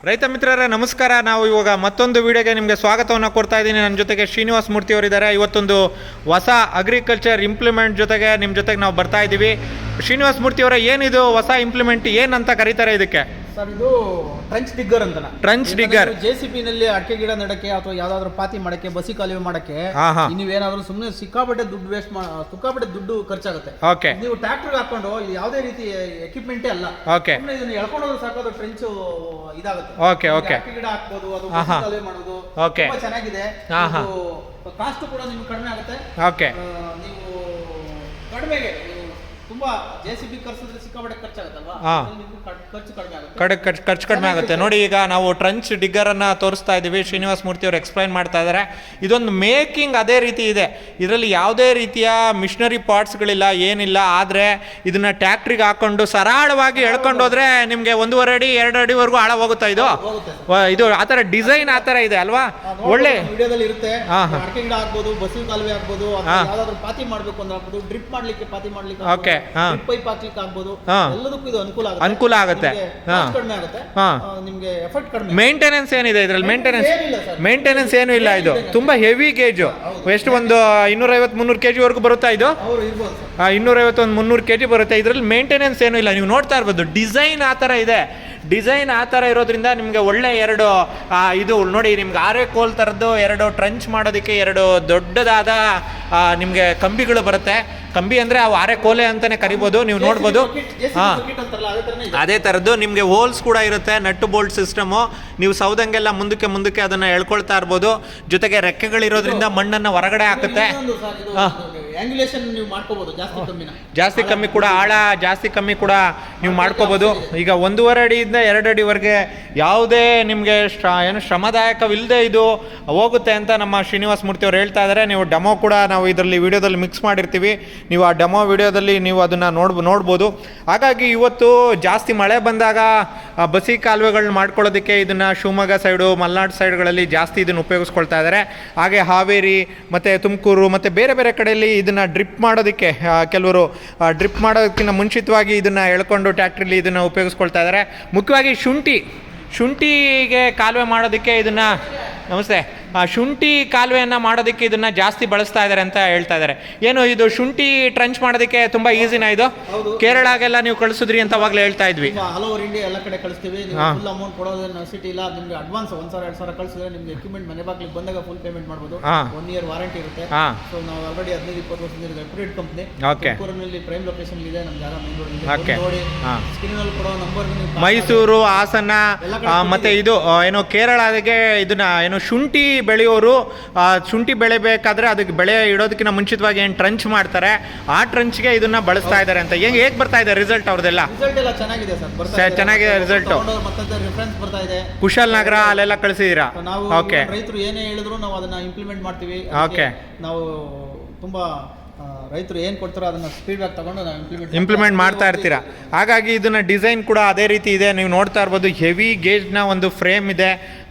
ರೈತ ಮಿತ್ರರೇ ನಮಸ್ಕಾರ. ನಾವು ಇವಾಗ ಮತ್ತೊಂದು ವಿಡಿಯೋಗೆ ನಿಮಗೆ ಸ್ವಾಗತವನ್ನು ಕೊಡ್ತಾ ಇದ್ದೀನಿ. ನನ್ನ ಜೊತೆಗೆ ಶ್ರೀನಿವಾಸ್ ಮೂರ್ತಿ ಅವರಿದ್ದಾರೆ. ಇವತ್ತೊಂದು ಹೊಸ ಅಗ್ರಿಕಲ್ಚರ್ ಇಂಪ್ಲಿಮೆಂಟ್ ಜೊತೆಗೆ ನಿಮ್ಮ ಜೊತೆಗೆ ನಾವು ಬರ್ತಾ ಇದ್ದೀವಿ. ಶ್ರೀನಿವಾಸ್ ಮೂರ್ತಿ ಅವರೇ, ಏನಿದು ಹೊಸ ಇಂಪ್ಲಿಮೆಂಟ್, ಏನಂತ ಕರೀತಾರೆ ಇದಕ್ಕೆ? ಸರ್, ಇದು ಟ್ರಂಚ್ ಡಿಗ್ಗರ್ ಅಂತ. ಟ್ರಂಚ್ ಡಿಗ್ಗರ್ JCB ನಲ್ಲಿ ಅಡಿಕೆ ಗಿಡ ನೆಡಕ್ಕೆ ಅಥವಾ ಯಾವ್ದಾದ್ರು ಪಾತಿ ಮಾಡಕ್ಕೆ, ಬಸಿ ಕಾಲುವೆ ಮಾಡಕ್ಕೆ ನೀವೇನಾದ್ರೂ ಸುಮ್ಮನೆ ಸಿಕ್ಕಾಪಟ್ಟೆ ದುಡ್ಡು ಖರ್ಚಾಗುತ್ತೆ. ನೀವು ಟ್ರ್ಯಾಕ್ಟರ್ ಹಾಕೊಂಡು ಯಾವುದೇ ರೀತಿ ಎಕ್ವಿಪ್ಮೆಂಟೇ ಅಲ್ಲ, ಇದನ್ನ ಎಳ್ಕೊಂಡೋದ್ರೆ ಸಾಕು, ಅದು ಟ್ರೆಂಚ್ ಇದಾಗುತ್ತೆ. ಅಡಿಕೆ ಗಿಡ ಹಾಕ್ಬೋದು, ಅದು ಬಸಿ ಕಾಲುವೆ ಮಾಡೋದು ತುಂಬಾ ಚೆನ್ನಾಗಿದೆ. ಕಾಸ್ಟ್ ಕೂಡ ನಿಮ್ಗೆ ಕಡಿಮೆ ಆಗುತ್ತೆ. ನೀವು ಕಡಿಮೆಗೆ ತುಂಬಾ JCB ಖರ್ಚಿದ್ರೆ ಸಿಕ್ಕಾಪಟ್ಟೆ ಖರ್ಚಾಗುತ್ತಲ್ವಾ, ಖರ್ಚು ಕಡಿಮೆ ಆಗುತ್ತೆ. ನೋಡಿ, ಈಗ ನಾವು ಟ್ರಂಚ್ ಡಿಗ್ಗರ್ ಅನ್ನ ತೋರಿಸ್ತಾ ಇದ್ದೀವಿ. ಶ್ರೀನಿವಾಸ್ ಮೂರ್ತಿ ಅವರು ಎಕ್ಸ್ಪ್ಲೈನ್ ಮಾಡ್ತಾ ಇದ್ದಾರೆ. ಇದೊಂದು ಮೇಕಿಂಗ್ ಅದೇ ರೀತಿ ಇದೆ. ಇದರಲ್ಲಿ ಯಾವುದೇ ರೀತಿಯ ಮಿಷನರಿ ಪಾರ್ಟ್ಸ್ಗಳಿಲ್ಲ, ಏನಿಲ್ಲ. ಆದರೆ ಇದನ್ನ ಟ್ಯಾಕ್ಟ್ರಿಗೆ ಹಾಕೊಂಡು ಸರಳವಾಗಿ ಎಳ್ಕೊಂಡೋದ್ರೆ ನಿಮ್ಗೆ 1.5 ಅಡಿ 2 ಅಡಿವರೆಗೂ ಆಳ ಹೋಗುತ್ತಾ. ಇದು ಆತರ ಡಿಸೈನ್ ಆತರ ಇದೆ ಅಲ್ವಾ? ಒಳ್ಳೆ ವಿಡಿಯೋದಲ್ಲಿ ಇರುತ್ತೆ. ಅಡಿಕೆ ಗಿಡ ಹಾಕ್ಬೋದು, ಬಸಿ ಕಾಲುವೆ ಹಾಕ್ಬೋದು, ಯಾವ್ದಾದ್ರು ಪಾತಿ ಮಾಡ್ಬೇಕು ಅಂದ್ರೆ ಹಾಕ್ಬೋದು, ಡ್ರಿಪ್ ಮಾಡ್ಲಿಕ್ಕೆ, ಪಾತಿ ಮಾಡ್ಲಿಕ್ಕೆ, ಪೈಪ್ ಹಾಕ್ಲಿಕ್ಕೆ ಆಗ್ಬೋದು. ಎಲ್ಲದಕ್ಕೂ ಇದು ಅನುಕೂಲ ಆಗುತ್ತೆ. ನಿಮ್ಗೆ ಎಫರ್ಟ್ ಕಡಿಮೆ. ಮೇಂಟೆನೆನ್ಸ್ ಏನಿದೆ ಇದರಲ್ಲಿ? ಮೇಂಟೆನೆನ್ಸ್ ಏನು ಇಲ್ಲ. ಇದು ತುಂಬಾ ಹೆವಿ ಗೇಜು. ಎಷ್ಟು ಒಂದು 250-300 kg ವರೆಗೂ ಬರುತ್ತಾ ಇದು? 250-300 kg ಬರುತ್ತೆ. ಇದರಲ್ಲಿ ಮೇಂಟೆನೆನ್ಸ್ ಏನು ಇಲ್ಲ. ನೀವು ನೋಡ್ತಾ ಇರ್ಬೋದು, ಡಿಸೈನ್ ಆ ಥರ ಇದೆ. ಡಿಸೈನ್ ಆ ಥರ ಇರೋದ್ರಿಂದ ನಿಮಗೆ ಒಳ್ಳೆ ಎರಡು ಇದು ನೋಡಿ, ನಿಮ್ಗೆ ಆರೆ ಕೋಲ್ ಥರದ್ದು 2 ಟ್ರಂಚ್ ಮಾಡೋದಕ್ಕೆ 2 ದೊಡ್ಡದಾದ ನಿಮಗೆ ಕಂಬಿಗಳು ಬರುತ್ತೆ. ಕಂಬಿ ಅಂದರೆ ಅವು ಆರೆ ಕೋಲೆ ಅಂತಲೇ ಕರಿಬೋದು. ನೀವು ನೋಡ್ಬೋದು. ಅದೇ ಥರದ್ದು ನಿಮಗೆ ಹೋಲ್ಸ್ ಕೂಡ ಇರುತ್ತೆ, ನಟ್ಟು ಬೋಲ್ಟ್ ಸಿಸ್ಟಮು. ನೀವು ಸೌದಂಗೆಲ್ಲ ಮುಂದಕ್ಕೆ ಅದನ್ನು ಎಳ್ಕೊಳ್ತಾ ಇರ್ಬೋದು. ಜೊತೆಗೆ ರೆಕ್ಕೆಗಳಿರೋದ್ರಿಂದ ಮಣ್ಣನ್ನು ಹೊರಗಡೆ ಹಾಕುತ್ತೆ. ಜಾಸ್ತಿ ಕಮ್ಮಿ ಕೂಡ, ಆಳ ಜಾಸ್ತಿ ಕಮ್ಮಿ ಕೂಡ ನೀವು ಮಾಡ್ಕೋಬೋದು. ಈಗ 1.5 ಅಡಿಯಿಂದ 2 ಅಡಿವರೆಗೆ ಯಾವುದೇ ನಿಮಗೆ ಏನು ಶ್ರಮದಾಯಕವಿಲ್ಲದೆ ಇದು ಹೋಗುತ್ತೆ ಅಂತ ನಮ್ಮ ಶ್ರೀನಿವಾಸ್ ಮೂರ್ತಿ ಅವರು ಹೇಳ್ತಾ ಇದ್ದಾರೆ. ನೀವು ಡೆಮೋ ಕೂಡ ನಾವು ಇದರಲ್ಲಿ ವಿಡಿಯೋದಲ್ಲಿ ಮಿಕ್ಸ್ ಮಾಡಿರ್ತೀವಿ. ನೀವು ಆ ಡೆಮೋ ವಿಡಿಯೋದಲ್ಲಿ ನೀವು ಅದನ್ನು ನೋಡ್ಬೋದು. ಹಾಗಾಗಿ ಇವತ್ತು ಜಾಸ್ತಿ ಮಳೆ ಬಂದಾಗ ಬಸಿ ಕಾಲುವೆಗಳನ್ನ ಮಾಡ್ಕೊಳ್ಳೋದಕ್ಕೆ ಇದನ್ನು ಶಿವಮೊಗ್ಗ ಸೈಡು, ಮಲೆನಾಡು ಸೈಡ್ಗಳಲ್ಲಿ ಜಾಸ್ತಿ ಇದನ್ನು ಉಪಯೋಗಿಸ್ಕೊಳ್ತಾ ಇದ್ದಾರೆ. ಹಾಗೆ ಹಾವೇರಿ ಮತ್ತು ತುಮಕೂರು ಮತ್ತು ಬೇರೆ ಬೇರೆ ಕಡೆಯಲ್ಲಿ ಇದನ್ನು ಡ್ರಿಪ್ ಮಾಡೋದಕ್ಕೆ, ಕೆಲವರು ಡ್ರಿಪ್ ಮಾಡೋದಕ್ಕಿಂತ ಮುಂಚಿತವಾಗಿ ಇದನ್ನು ಎಳ್ಕೊಂಡು ಟ್ಯಾಕ್ಟ್ರಿಲಿ ಇದನ್ನು ಉಪಯೋಗಿಸ್ಕೊಳ್ತಾ ಇದ್ದಾರೆ. ಮುಖ್ಯವಾಗಿ ಶುಂಠಿಗೆ ಕಾಲುವೆ ಮಾಡೋದಕ್ಕೆ ಇದನ್ನು, ನಮಸ್ತೆ, ಶುಂಠಿ ಕಾಲುವೆಯನ್ನು ಮಾಡೋದಕ್ಕೆ ಇದನ್ನು ಜಾಸ್ತಿ ಬಳಸ್ತಾ ಇದ್ದಾರೆ ಅಂತ ಹೇಳ್ತಾ ಇದ್ದಾರೆ. ಏನು ಇದು ಶುಂಠಿ ಟ್ರಂಚ್ ಮಾಡೋದಕ್ಕೆ ತುಂಬ ಈಸಿನಾ ಇದು? ಕೇರಳಗೆಲ್ಲ ನೀವು ಕಳಿಸಿದ್ರಿ ಅಂತ ಅವಾಗಲೇ ಹೇಳ್ತಾ ಇದ್ವಿ. ಆಲ್ ಓವರ್ ಇಂಡಿಯಾ ಎಲ್ಲ ಕಡೆ ಕಳಿಸ್ತೀವಿ. ಫುಲ್ ಅಮೌಂಟ್ ಕೊಡೋದು ನೆಸಿಟಿ ಇಲ್ಲ. ನಿಮಗೆ ಅಡ್ವಾನ್ಸ್ 1,000-2,000 ಕಳಿಸಿದ್ರೆ ನಿಮ್ಗೆ ಎಕ್ವಿಪ್ಮೆಂಟ್ ಮನೆ ಬಾಗಿಲಿಗೆ ಬಂದಾಗ ಫುಲ್ ಪೇಮೆಂಟ್ ಮಾಡ್ಬೋದು. 1 year ವಾರಂಟಿ ಇರುತ್ತೆ. ಸೊ ನಾವು ಆಲ್ರೆಡಿ 15-20 ವರ್ಷದಿಂದ ರೆಪ್ಯೂಟೆಡ್ ಕಂಪ್ನಿ. ಮೈಸೂರಿನಲ್ಲಿ ಪ್ರೈಮ್ ಲೊಕೇಶನ್ ಇದೆ. ನಮ್ಮ ಜಾಗ ನೋಡಿ, ಸ್ಕ್ರೀನಲ್ಲಿ ಕೊಡೋ ನಂಬರ್. ಮೈಸೂರು, ಹಾಸನ ಮತ್ತೆ ಇದು ಏನೋ ಕೇರಳಗೆ ಇದನ್ನ ಏನು ಶುಂಠಿ ಬೆಳೆಯೋರು ಶುಂಠಿ ಬೆಳೆಬೇಕಾದ್ರೆ ಅದಕ್ಕೆ ಬೆಳೆ ಇಡೋದಕ್ಕಿಂತ ಮುಂಚಿತವಾಗಿ ಏನು ಟ್ರಂಚ್ ಮಾಡ್ತಾರೆ, ಆ ಟ್ರಂಚ್ಗೆ ಇದನ್ನ ಬಳಸ್ತಾ ಇದ್ದಾರೆ ಅಂತ. ಹೇಗೆ ಬರ್ತಾ ಇದೆ ರಿಸಲ್ಟ್ ಅವ್ರದೆಲ್ಲ? ಚೆನ್ನಾಗಿದೆ ಸರ್, ಚೆನ್ನಾಗಿದೆ ರಿಸಲ್ಟ್. ಕುಶಾಲನಗರ ಅಲ್ಲೆಲ್ಲ ಕಳಿಸಿದೀರಾ? ಓಕೆ. ರೈತರು ಏನೇ ಹೇಳಿದ್ರು ನಾವು ಅದನ್ನ ಇಂಪ್ಲಿಮೆಂಟ್ ಮಾಡ್ತೀವಿ. ಓಕೆ. ನಾವು ತುಂಬಾ ರೈತರು ಏನು ಕೊಡ್ತಾರೋ ಅದನ್ನು ಫೀಡ್ಬ್ಯಾಕ್ ತಗೊಂಡು ನಾವು ಇಂಪ್ಲಿಮೆಂಟ್ ಮಾಡ್ತಾ ಇರ್ತೀರಾ. ಹಾಗಾಗಿ ಇದನ್ನ ಡಿಸೈನ್ ಕೂಡ ಅದೇ ರೀತಿ ಇದೆ. ನೀವು ನೋಡ್ತಾ ಇರ್ಬೋದು, ಹೆವಿ ಗೇಜ್ನ ಒಂದು ಫ್ರೇಮ್ ಇದೆ.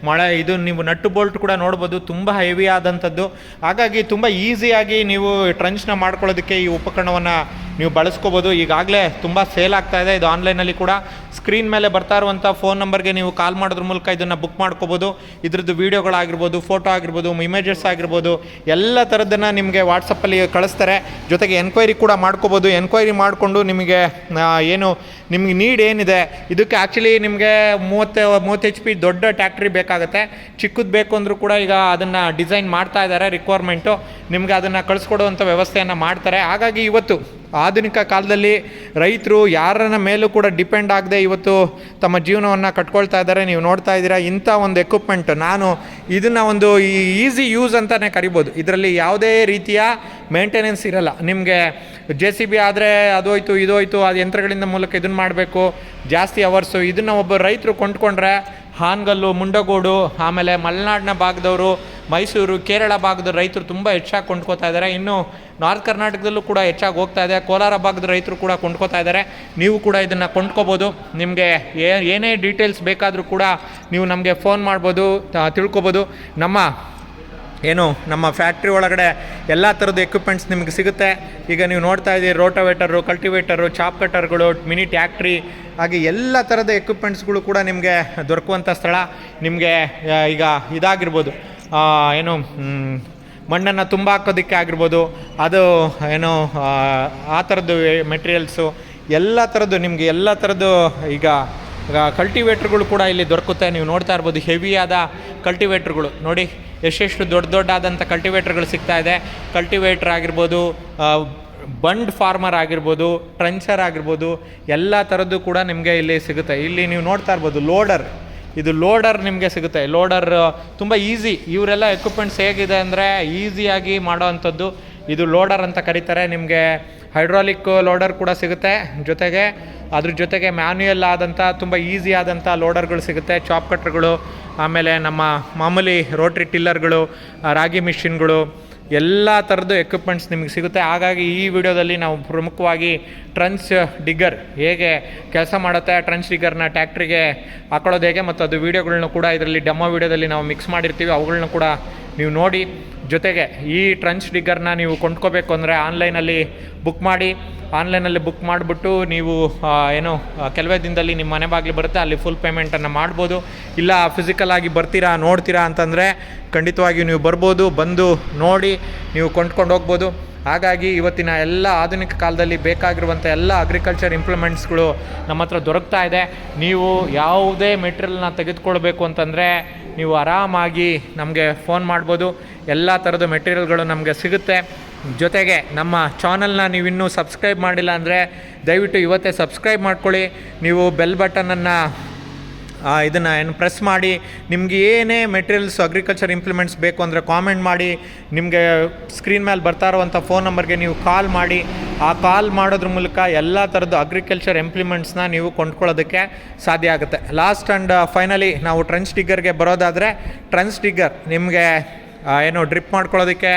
ಇದು ನೀವು ನಟ್ಟು ಬೋಲ್ಟ್ ಕೂಡ ನೋಡ್ಬೋದು, ತುಂಬ ಹೆವಿ ಆದಂಥದ್ದು. ಹಾಗಾಗಿ ತುಂಬ ಈಸಿಯಾಗಿ ನೀವು ಟ್ರಂಚ್ನ ಮಾಡ್ಕೊಳ್ಳೋದಕ್ಕೆ ಈ ಉಪಕರಣವನ್ನು ನೀವು ಬಳಸ್ಕೋಬೋದು. ಈಗಾಗಲೇ ತುಂಬ ಸೇಲ್ ಆಗ್ತಾ ಇದೆ ಇದು ಆನ್ಲೈನಲ್ಲಿ ಕೂಡ. ಸ್ಕ್ರೀನ್ ಮೇಲೆ ಬರ್ತಾ ಇರುವಂಥ ಫೋನ್ ನಂಬರ್ಗೆ ನೀವು ಕಾಲ್ ಮಾಡೋದ್ರ ಮೂಲಕ ಇದನ್ನು ಬುಕ್ ಮಾಡ್ಕೋಬೋದು. ಇದ್ರದ್ದು ವೀಡಿಯೋಗಳಾಗಿರ್ಬೋದು, ಫೋಟೋ ಆಗಿರ್ಬೋದು, ಇಮೇಜಸ್ ಆಗಿರ್ಬೋದು, ಎಲ್ಲ ಥರದ್ದನ್ನು ನಿಮಗೆ ವಾಟ್ಸಪ್ಪಲ್ಲಿ ಕಳಿಸ್ತಾರೆ. ಜೊತೆಗೆ ಎನ್ಕ್ವೈರಿ ಕೂಡ ಮಾಡ್ಕೋಬೋದು. ಎನ್ಕ್ವೈರಿ ಮಾಡಿಕೊಂಡು ನಿಮಗೆ ನಿಮಗೆ ನೀಡ್ ಏನಿದೆ, ಇದಕ್ಕೆ ಆ್ಯಕ್ಚುಲಿ ನಿಮಗೆ 30 HP ದೊಡ್ಡ ಟ್ಯಾಕ್ಟ್ರಿ ಬೇಕಾಗುತ್ತೆ. ಚಿಕ್ಕದು ಬೇಕು ಅಂದರೂ ಕೂಡ ಈಗ ಅದನ್ನು ಡಿಸೈನ್ ಮಾಡ್ತಾ ಇದ್ದಾರೆ. ರಿಕ್ವೈರ್ಮೆಂಟು ನಿಮಗೆ ಅದನ್ನು ಕಳಿಸ್ಕೊಡುವಂಥ ವ್ಯವಸ್ಥೆಯನ್ನು ಮಾಡ್ತಾರೆ. ಹಾಗಾಗಿ ಇವತ್ತು ಆಧುನಿಕ ಕಾಲದಲ್ಲಿ ರೈತರು ಯಾರನ್ನ ಮೇಲೂ ಕೂಡ ಡಿಪೆಂಡ್ ಆಗದೆ ಇವತ್ತು ತಮ್ಮ ಜೀವನವನ್ನು ಕಟ್ಕೊಳ್ತಾ ಇದ್ದಾರೆ. ನೀವು ನೋಡ್ತಾ ಇದ್ದೀರಾ, ಇಂಥ ಒಂದು ಎಕ್ವಿಪ್ಮೆಂಟ್, ನಾನು ಇದನ್ನು ಒಂದು ಈಸಿ ಯೂಸ್ ಅಂತಲೇ ಕರಿಬೋದು. ಇದರಲ್ಲಿ ಯಾವುದೇ ರೀತಿಯ ಮೇಂಟೆನೆನ್ಸ್ ಇರಲ್ಲ. ನಿಮಗೆ JCB ಆದರೆ ಅದು ಹೋಯ್ತು ಇದು ಹೋಯ್ತು, ಅದು ಯಂತ್ರಗಳಿಂದ ಮೂಲಕ ಇದನ್ನು ಮಾಡಬೇಕು, ಜಾಸ್ತಿ ಅವರ್ಸು. ಇದನ್ನು ಒಬ್ಬ ರೈತರು ಕೊಂಡ್ಕೊಂಡ್ರೆ ಹಾನಗಲ್ಲು, ಮುಂಡಗೋಡು, ಆಮೇಲೆ ಮಲೆನಾಡಿನ ಭಾಗದವರು, ಮೈಸೂರು, ಕೇರಳ ಭಾಗದ ರೈತರು ತುಂಬ ಹೆಚ್ಚಾಗಿ ಕೊಂಡ್ಕೋತಾ ಇದ್ದಾರೆ. ಇನ್ನು ನಾರ್ತ್ ಕರ್ನಾಟಕದಲ್ಲೂ ಕೂಡ ಹೆಚ್ಚಾಗಿ ಹೋಗ್ತಾ ಇದೆ. ಕೋಲಾರ ಭಾಗದ ರೈತರು ಕೂಡ ಕೊಂಡ್ಕೋತಾ ಇದ್ದಾರೆ. ನೀವು ಕೂಡ ಇದನ್ನು ಕೊಂಡ್ಕೋಬೋದು. ನಿಮಗೆ ಏನೇ ಡೀಟೇಲ್ಸ್ ಬೇಕಾದರೂ ಕೂಡ ನೀವು ನಮಗೆ ಫೋನ್ ಮಾಡ್ಬೋದು, ತಿಳ್ಕೊಬೋದು. ನಮ್ಮ ಏನು ನಮ್ಮ ಫ್ಯಾಕ್ಟ್ರಿ ಒಳಗಡೆ ಎಲ್ಲ ಥರದ್ದು ಎಕ್ವಿಪ್ಮೆಂಟ್ಸ್ ನಿಮಗೆ ಸಿಗುತ್ತೆ. ಈಗ ನೀವು ನೋಡ್ತಾ ಇದ್ದೀರಿ ರೋಟೋವೇಟರು, ಕಲ್ಟಿವೇಟರು, ಚಾಪ್ ಕಟರ್ಗಳು, ಮಿನಿ ಟ್ಯಾಕ್ಟ್ರಿ, ಹಾಗೆ ಎಲ್ಲ ಥರದ ಎಕ್ವಿಪ್ಮೆಂಟ್ಸ್ಗಳು ಕೂಡ ನಿಮಗೆ ದೊರಕುವಂಥ ಸ್ಥಳ. ನಿಮಗೆ ಈಗ ಇದಾಗಿರ್ಬೋದು, ಏನು ಮಣ್ಣನ್ನು ತುಂಬ ಹಾಕೋದಕ್ಕೆ ಆಗಿರ್ಬೋದು, ಅದು ಏನು ಆ ಥರದ್ದು ಮೆಟೀರಿಯಲ್ಸು, ಎಲ್ಲ ಥರದ್ದು ನಿಮಗೆ ಎಲ್ಲ ಥರದ್ದು ಈಗ ಕಲ್ಟಿವೇಟ್ರ್ಗಳು ಕೂಡ ಇಲ್ಲಿ ದೊರಕುತ್ತೆ. ನೀವು ನೋಡ್ತಾ ಇರ್ಬೋದು ಹೆವಿಯಾದ ಕಲ್ಟಿವೇಟ್ರ್ಗಳು ನೋಡಿ, ಎಷ್ಟೆಷ್ಟು ದೊಡ್ಡದಾದಂಥ ಕಲ್ಟಿವೇಟ್ರ್ಗಳು ಸಿಗ್ತಾ ಇದೆ. ಕಲ್ಟಿವೇಟ್ರ್ ಆಗಿರ್ಬೋದು, ಬಂಡ್ ಫಾರ್ಮರ್ ಆಗಿರ್ಬೋದು, ಟ್ರಂಚರ್ ಆಗಿರ್ಬೋದು, ಎಲ್ಲ ಥರದ್ದು ಕೂಡ ನಿಮಗೆ ಇಲ್ಲಿ ಸಿಗುತ್ತೆ. ಇಲ್ಲಿ ನೀವು ನೋಡ್ತಾ ಇರ್ಬೋದು ಲೋಡರ್, ಇದು ಲೋಡರ್ ನಿಮಗೆ ಸಿಗುತ್ತೆ. ಲೋಡರ್ ತುಂಬ ಈಸಿ. ಇವರೆಲ್ಲ ಎಕ್ವಿಪ್ಮೆಂಟ್ಸ್ ಹೇಗಿದೆ ಅಂದರೆ ಈಸಿಯಾಗಿ ಮಾಡೋ ಅಂಥದ್ದು. ಇದು ಲೋಡರ್ ಅಂತ ಕರೀತಾರೆ. ನಿಮಗೆ ಹೈಡ್ರಾಲಿಕ್ ಲೋಡರ್ ಕೂಡ ಸಿಗುತ್ತೆ, ಜೊತೆಗೆ ಅದ್ರ ಜೊತೆಗೆ ಮ್ಯಾನ್ಯುಯಲ್ ಆದಂಥ ತುಂಬ ಈಸಿ ಆದಂಥ ಲೋಡರ್ಗಳು ಸಿಗುತ್ತೆ. ಚಾಪ್ ಕಟ್ರ್ಗಳು, ಆಮೇಲೆ ನಮ್ಮ ಮಾಮೂಲಿ ರೋಟ್ರಿ ಟಿಲ್ಲರ್ಗಳು, ರಾಗಿ ಮಿಷಿನ್ಗಳು, ಎಲ್ಲ ಥರದ್ದು ಎಕ್ವಿಪ್ಮೆಂಟ್ಸ್ ನಿಮಗೆ ಸಿಗುತ್ತೆ. ಹಾಗಾಗಿ ಈ ವಿಡಿಯೋದಲ್ಲಿ ನಾವು ಪ್ರಮುಖವಾಗಿ ಟ್ರಂಚ್ ಡಿಗ್ಗರ್ ಹೇಗೆ ಕೆಲಸ ಮಾಡುತ್ತೆ, ಟ್ರಂಚ್ ಡಿಗ್ಗರ್ನ ಟ್ಯಾಕ್ಟ್ರಿಗೆ ಹಾಕೊಳ್ಳೋದು ಹೇಗೆ, ಮತ್ತು ಅದು ವೀಡಿಯೋಗಳನ್ನ ಕೂಡ ಇದರಲ್ಲಿ ಡೆಮೋ ವೀಡಿಯೋದಲ್ಲಿ ನಾವು ಮಿಕ್ಸ್ ಮಾಡಿರ್ತೀವಿ. ಅವುಗಳನ್ನ ಕೂಡ ನೀವು ನೋಡಿ. ಜೊತೆಗೆ ಈ ಟ್ರಂಚ್ ಡಿಗ್ಗರ್ನ ನೀವು ಕೊಂಡ್ಕೋಬೇಕು ಅಂದರೆ ಆನ್ಲೈನಲ್ಲಿ ಬುಕ್ ಮಾಡಿ. ಆನ್ಲೈನಲ್ಲಿ ಬುಕ್ ಮಾಡಿಬಿಟ್ಟು ನೀವು ಏನು ಕೆಲವೇ ದಿನದಲ್ಲಿ ನಿಮ್ಮ ಮನೆ ಬಾಗಿಲು ಬರುತ್ತೆ, ಅಲ್ಲಿ ಫುಲ್ ಪೇಮೆಂಟನ್ನು ಮಾಡ್ಬೋದು. ಇಲ್ಲ ಫಿಸಿಕಲ್ ಆಗಿ ಬರ್ತೀರಾ, ನೋಡ್ತೀರಾ ಅಂತಂದರೆ ಖಂಡಿತವಾಗಿಯೂ ನೀವು ಬರ್ಬೋದು, ಬಂದು ನೋಡಿ ನೀವು ಕೊಂಡ್ಕೊಂಡು ಹೋಗ್ಬೋದು. ಹಾಗಾಗಿ ಇವತ್ತಿನ ಎಲ್ಲ ಆಧುನಿಕ ಕಾಲದಲ್ಲಿ ಬೇಕಾಗಿರುವಂಥ ಎಲ್ಲ ಅಗ್ರಿಕಲ್ಚರ್ ಇಂಪ್ಲಿಮೆಂಟ್ಸ್ಗಳು ನಮ್ಮ ಹತ್ರ ದೊರಕ್ತಾ ಇದೆ. ನೀವು ಯಾವುದೇ ಮೆಟೀರಿಯಲ್ನ ತೆಗೆದುಕೊಳ್ಬೇಕು ಅಂತಂದರೆ ನೀವು ಆರಾಮಾಗಿ ನಮಗೆ ಫೋನ್ ಮಾಡ್ಬೋದು. ಎಲ್ಲ ಥರದ ಮೆಟೀರಿಯಲ್ಗಳು ನಮಗೆ ಸಿಗುತ್ತೆ. ಜೊತೆಗೆ ನಮ್ಮ ಚಾನಲ್ನ ನೀವು ಇನ್ನೂ ಸಬ್ಸ್ಕ್ರೈಬ್ ಮಾಡಿಲ್ಲ ಅಂದರೆ ದಯವಿಟ್ಟು ಇವತ್ತೇ ಸಬ್ಸ್ಕ್ರೈಬ್ ಮಾಡ್ಕೊಳ್ಳಿ. ನೀವು ಬೆಲ್ ಬಟನನ್ನು ಇದನ್ನು ಏನು ಪ್ರೆಸ್ ಮಾಡಿ. ನಿಮಗೆ ಏನೇ ಮೆಟೀರಿಯಲ್ಸ್ ಅಗ್ರಿಕಲ್ಚರ್ ಇಂಪ್ಲಿಮೆಂಟ್ಸ್ ಬೇಕು ಅಂದರೆ ಕಾಮೆಂಟ್ ಮಾಡಿ. ನಿಮಗೆ ಸ್ಕ್ರೀನ್ ಮೇಲೆ ಬರ್ತಾ ಇರುವಂಥ ಫೋನ್ ನಂಬರ್ಗೆ ನೀವು ಕಾಲ್ ಮಾಡಿ. ಆ ಕಾಲ್ ಮಾಡೋದ್ರ ಮೂಲಕ ಎಲ್ಲ ಥರದ್ದು ಅಗ್ರಿಕಲ್ಚರ್ ಇಂಪ್ಲಿಮೆಂಟ್ಸ್ನ ನೀವು ಕೊಂಡ್ಕೊಳ್ಳೋದಕ್ಕೆ ಸಾಧ್ಯ ಆಗುತ್ತೆ. ಲಾಸ್ಟ್ ಆ್ಯಂಡ್ ಫೈನಲಿ ನಾವು ಟ್ರಂಚ್ ಡಿಗ್ಗರ್ಗೆ ಬರೋದಾದರೆ, ಟ್ರಂಚ್ ಡಿಗ್ಗರ್ ನಿಮಗೆ ಏನು ಡ್ರಿಪ್ ಮಾಡ್ಕೊಳ್ಳೋದಕ್ಕೆ,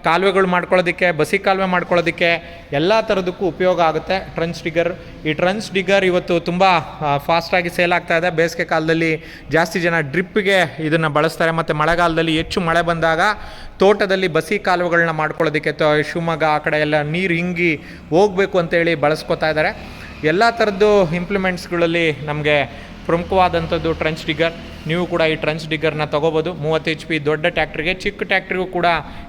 ಕಾಲುವೆಗಳು ಮಾಡ್ಕೊಳ್ಳೋದಕ್ಕೆ, ಬಸಿ ಕಾಲುವೆ ಮಾಡ್ಕೊಳ್ಳೋದಕ್ಕೆ ಎಲ್ಲ ಥರದಕ್ಕೂ ಉಪಯೋಗ ಆಗುತ್ತೆ ಟ್ರಂಚ್ ಡಿಗ್ಗರ್. ಈ ಟ್ರಂಚ್ ಡಿಗ್ಗರ್ ಇವತ್ತು ತುಂಬ ಫಾಸ್ಟಾಗಿ ಸೇಲ್ ಆಗ್ತಾ ಇದೆ. ಬೇಸಿಗೆ ಕಾಲದಲ್ಲಿ ಜಾಸ್ತಿ ಜನ ಡ್ರಿಪ್ಪಿಗೆ ಇದನ್ನು ಬಳಸ್ತಾರೆ, ಮತ್ತು ಮಳೆಗಾಲದಲ್ಲಿ ಹೆಚ್ಚು ಮಳೆ ಬಂದಾಗ ತೋಟದಲ್ಲಿ ಬಸಿ ಕಾಲುವೆಗಳನ್ನ ಮಾಡ್ಕೊಳ್ಳೋದಕ್ಕೆ, ಶಿವಮೊಗ್ಗ ಆ ಕಡೆ ಎಲ್ಲ ನೀರು ಹಿಂಗಿ ಹೋಗಬೇಕು ಅಂತೇಳಿ ಬಳಸ್ಕೊತಾ ಇದ್ದಾರೆ. ಎಲ್ಲ ಥರದ್ದು ಇಂಪ್ಲಿಮೆಂಟ್ಸ್ಗಳಲ್ಲಿ ನಮಗೆ ಪ್ರಮುಖವಾದಂಥದ್ದು ಟ್ರಂಚ್ ಡಿಗ್ಗರ್. ನೀವು ಕೂಡ ಈ ಟ್ರಂಚ್ ಡಿಗ್ಗರ್ನ ತೊಗೋಬೋದು. 30 HP ದೊಡ್ಡ ಟ್ಯಾಕ್ಟ್ರಿಗೆ, ಚಿಕ್ಕ ಟ್ಯಾಕ್ಟ್ರಿಗೂ ಕೂಡ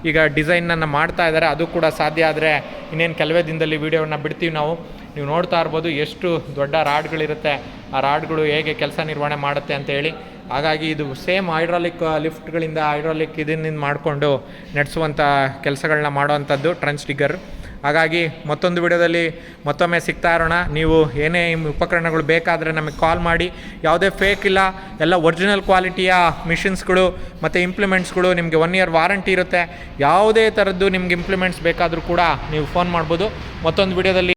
ಈಗ ಡಿಸೈನನ್ನು ಮಾಡ್ತಾ ಇದ್ದಾರೆ. ಅದು ಕೂಡ ಸಾಧ್ಯ ಆದರೆ ಇನ್ನೇನು ಕೆಲವೇ ದಿನದಲ್ಲಿ ವೀಡಿಯೋನ ಬಿಡ್ತೀವಿ ನಾವು. ನೀವು ನೋಡ್ತಾ ಇರ್ಬೋದು ಎಷ್ಟು ದೊಡ್ಡ ರಾಡ್ಗಳಿರುತ್ತೆ, ಆ ರಾಡ್ಗಳು ಹೇಗೆ ಕೆಲಸ ನಿರ್ವಹಣೆ ಮಾಡುತ್ತೆ ಅಂತ ಹೇಳಿ. ಹಾಗಾಗಿ ಇದು ಸೇಮ್ ಹೈಡ್ರಾಲಿಕ್ ಲಿಫ್ಟ್ಗಳಿಂದ, ಹೈಡ್ರಾಲಿಕ್ ಇದನ್ನಿಂದ ಮಾಡಿಕೊಂಡು ನಡೆಸುವಂಥ ಕೆಲಸಗಳನ್ನ ಮಾಡೋವಂಥದ್ದು ಟ್ರಂಚ್ ಡಿಗ್ಗರ್. ಹಾಗಾಗಿ ಮತ್ತೊಂದು ವಿಡಿಯೋದಲ್ಲಿ ಮತ್ತೊಮ್ಮೆ ಸಿಗ್ತಾ ಇರೋಣ. ನೀವು ಏನೇ ಉಪಕರಣಗಳು ಬೇಕಾದರೆ ನಮಗೆ ಕಾಲ್ ಮಾಡಿ. ಯಾವುದೇ ಫೇಕ್ ಇಲ್ಲ, ಎಲ್ಲ ಒರಿಜಿನಲ್ ಕ್ವಾಲಿಟಿಯ ಮಿಷಿನ್ಸ್ಗಳು ಮತ್ತು ಇಂಪ್ಲಿಮೆಂಟ್ಸ್ಗಳು. ನಿಮಗೆ 1 year ವಾರಂಟಿ ಇರುತ್ತೆ. ಯಾವುದೇ ಥರದ್ದು ನಿಮ್ಗೆ ಇಂಪ್ಲಿಮೆಂಟ್ಸ್ ಬೇಕಾದರೂ ಕೂಡ ನೀವು ಫೋನ್ ಮಾಡ್ಬೋದು. ಮತ್ತೊಂದು ವಿಡಿಯೋದಲ್ಲಿ